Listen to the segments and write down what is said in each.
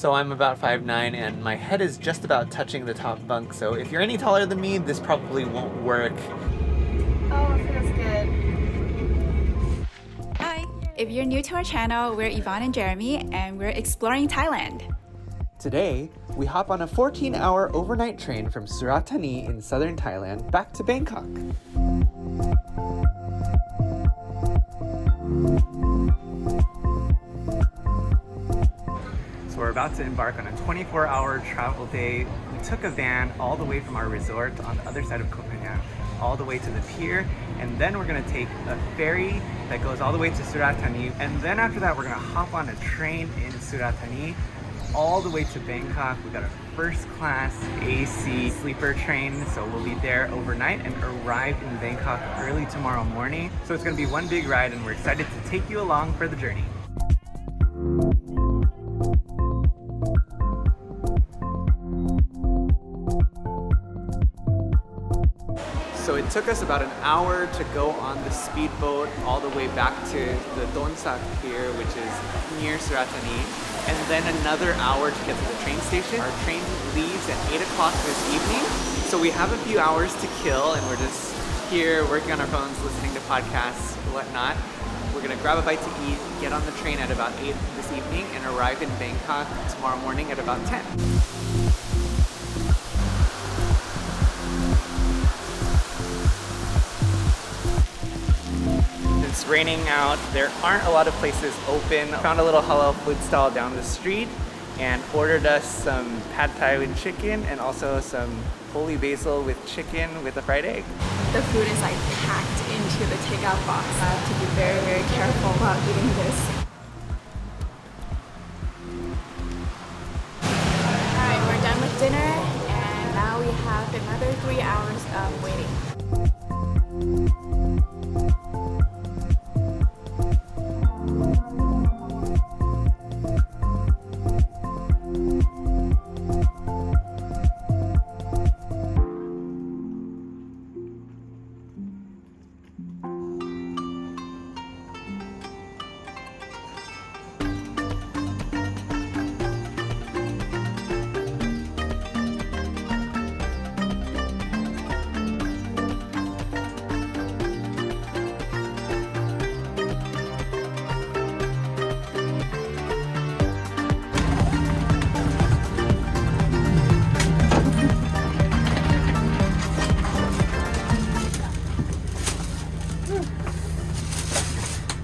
So I'm about 5'9" and my head is just about touching the top bunk, so if you're any taller than me, this probably won't work. Oh, it feels good. Hi! If you're new to our channel, we're Yvonne and Jeremy, and we're exploring Thailand. Today, we hop on a 14-hour overnight train from Surat Thani in southern Thailand back to Bangkok. So we're about to embark on a 24-hour travel day. We took a van all the way from our resort on the other side of Koh Phangan all the way to the pier, and then we're gonna take a ferry that goes all the way to Surat Thani, and then after that we're gonna hop on a train in Surat Thani all the way to Bangkok. We got a first class AC sleeper train, so we'll be there overnight and arrive in Bangkok early tomorrow morning. So it's gonna be one big ride, and we're excited to take you along for the journey. So it took us about an hour to go on the speedboat all the way back to the Donsak pier, which is near Surat Thani, and then another hour to get to the train station. Our train leaves at 8 o'clock this evening, so we have a few hours to kill, and we're just here working on our phones, listening to podcasts, whatnot. We're gonna grab a bite to eat, get on the train at about 8 this evening, and arrive in Bangkok tomorrow morning at about 10. It's raining out. There aren't a lot of places open. Found a little halal food stall down the street and ordered us some pad thai with chicken and also some holy basil with chicken with a fried egg. The food is like packed into the takeout box. I have to be very, very careful about eating this. Alright, we're done with dinner, and now we have another 3 hours of waiting.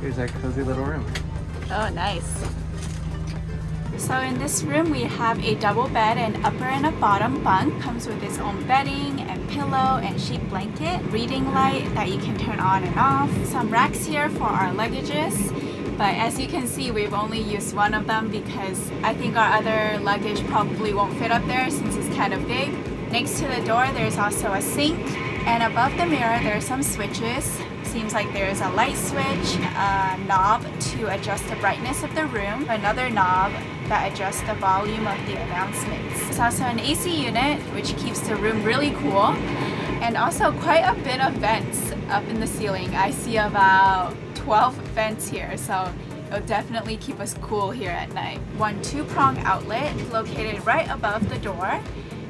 Here's our cozy little room. Oh, nice. So in this room we have a double bed, an upper and a bottom bunk. Comes with its own bedding and pillow and sheet blanket, reading light that you can turn on and off. Some racks here for our luggages, but as you can see we've only used one of them because I think our other luggage probably won't fit up there since it's kind of big. Next to the door there's also a sink, and above the mirror there are some switches. Seems like there's a light switch, a knob to adjust the brightness of the room, another knob that adjusts the volume of the announcements. There's also an AC unit which keeps the room really cool, and also quite a bit of vents up in the ceiling. I see about 12 vents here, so it'll definitely keep us cool here at night. One 2-prong outlet located right above the door.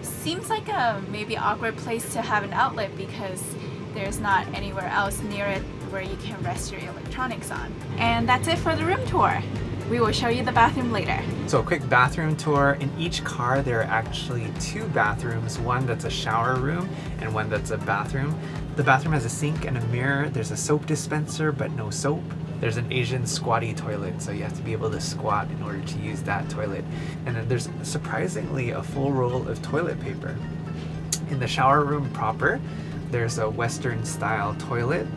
Seems like a maybe awkward place to have an outlet because there's not anywhere else near it where you can rest your electronics on. And that's it for the room tour. We will show you the bathroom later. So a quick bathroom tour. In each car there are actually 2 bathrooms, one that's a shower room and one that's a bathroom. The bathroom has a sink and a mirror. There's a soap dispenser but no soap. There's an Asian squatty toilet, so you have to be able to squat in order to use that toilet. And then there's surprisingly a full roll of toilet paper. In the shower room proper, there's a Western style toilet,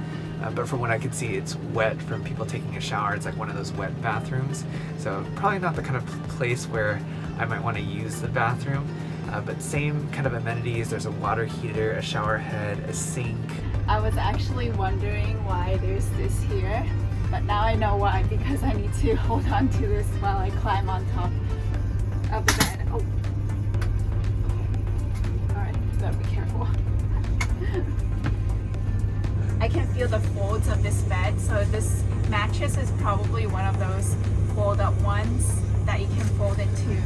but from what I can see, it's wet from people taking a shower. It's like one of those wet bathrooms. So probably not the kind of place where I might want to use the bathroom, but same kind of amenities. There's a water heater, a shower head, a sink. I was actually wondering why there's this here, but now I know why, because I need to hold on to this while I climb on top of the bed. Oh. Alright, gotta be careful. I can feel the folds of this bed, so this mattress is probably one of those fold-up ones that you can fold into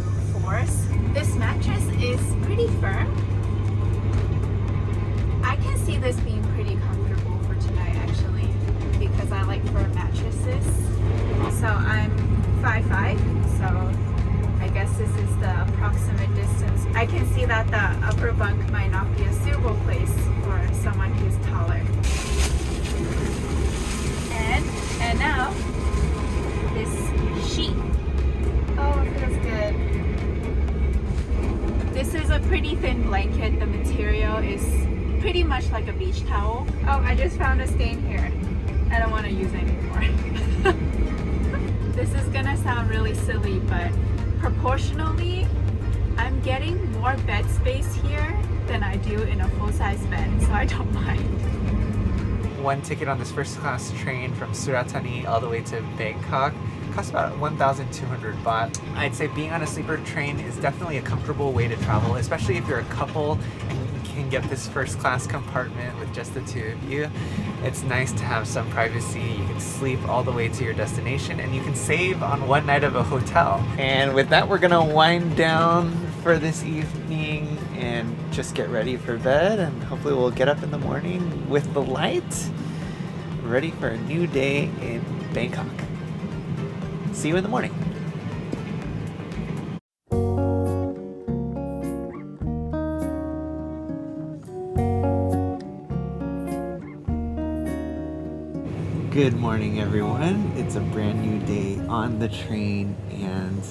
I can see that the upper bunk might not be a suitable place for someone who's taller. And now, this sheet. Oh, it feels good. This is a pretty thin blanket. The material is pretty much like a beach towel. Oh, I just found a stain here. I don't want to use it anymore. This is gonna sound really silly, but proportionally, I'm getting more bed space here than I do in a full-size bed, so I don't mind. One ticket on this first class train from Surat Thani all the way to Bangkok costs about 1,200 baht. I'd say being on a sleeper train is definitely a comfortable way to travel, especially if you're a couple and you can get this first class compartment with just the two of you. It's nice to have some privacy. You can sleep all the way to your destination and you can save on one night of a hotel. And with that, we're gonna wind down for this evening and just get ready for bed, and hopefully we'll get up in the morning with the light, ready for a new day in Bangkok. See you in the morning. Good morning, everyone. It's a brand new day on the train, and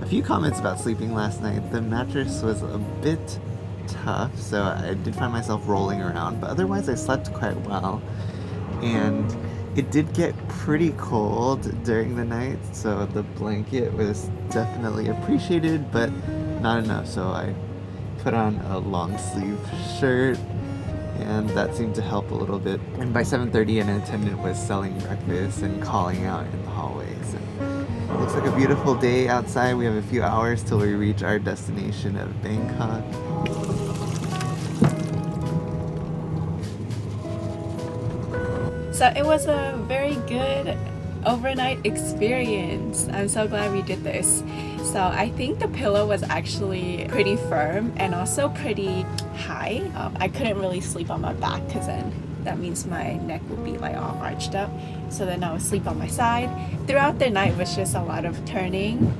a few comments about sleeping last night. The mattress was a bit tough, so I did find myself rolling around, but otherwise I slept quite well. And it did get pretty cold during the night, so the blanket was definitely appreciated, but not enough, so I put on a long sleeve shirt, and that seemed to help a little bit. And by 7:30, an attendant was selling breakfast and calling out in the hallways. And it looks like a beautiful day outside. We have a few hours till we reach our destination of Bangkok. So it was a very good overnight experience. I'm so glad we did this. So I think the pillow was actually pretty firm and also pretty high. I couldn't really sleep on my back because then that means my neck would be like all arched up. So then I would sleep on my side. Throughout the night was just a lot of turning.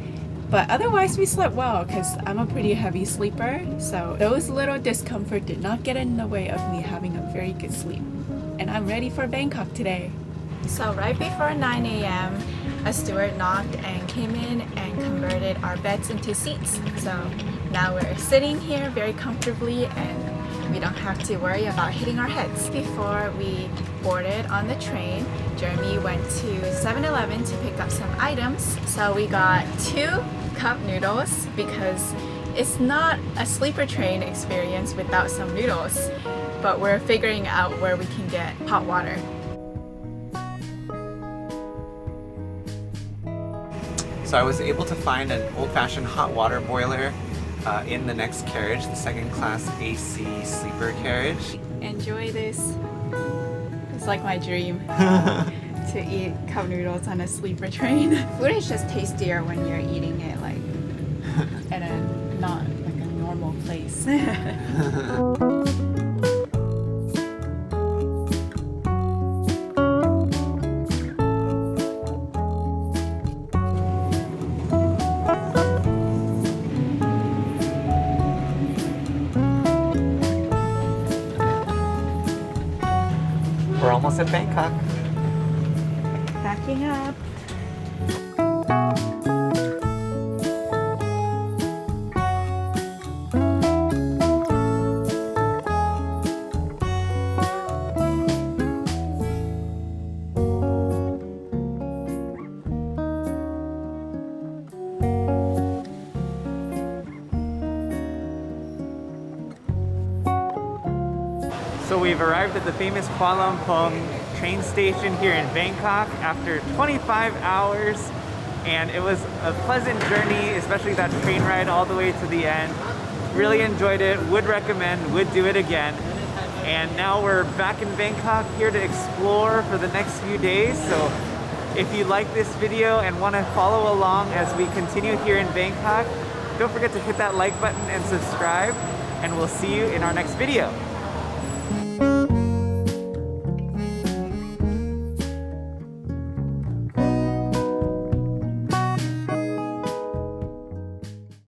But otherwise we slept well because I'm a pretty heavy sleeper. So those little discomfort did not get in the way of me having a very good sleep. And I'm ready for Bangkok today. So right before 9 a.m., a steward knocked and came in and converted our beds into seats. So now we're sitting here very comfortably and we don't have to worry about hitting our heads. Before we boarded on the train, Jeremy went to 7-Eleven to pick up some items. So we got 2 cup noodles because it's not a sleeper train experience without some noodles, but we're figuring out where we can get hot water. So I was able to find an old-fashioned hot water boiler in the next carriage, the second class AC sleeper carriage. Enjoy this. It's like my dream to eat cup noodles on a sleeper train. Food is just tastier when you're eating it like at a not like a normal place. We're almost at Bangkok. Backing up. So we've arrived at the famous Lamphong train station here in Bangkok after 25 hours, and it was a pleasant journey, especially that train ride all the way to the end. Really enjoyed it, would recommend, would do it again. And now we're back in Bangkok here to explore for the next few days. So if you like this video and want to follow along as we continue here in Bangkok, don't forget to hit that like button and subscribe, and we'll see you in our next video.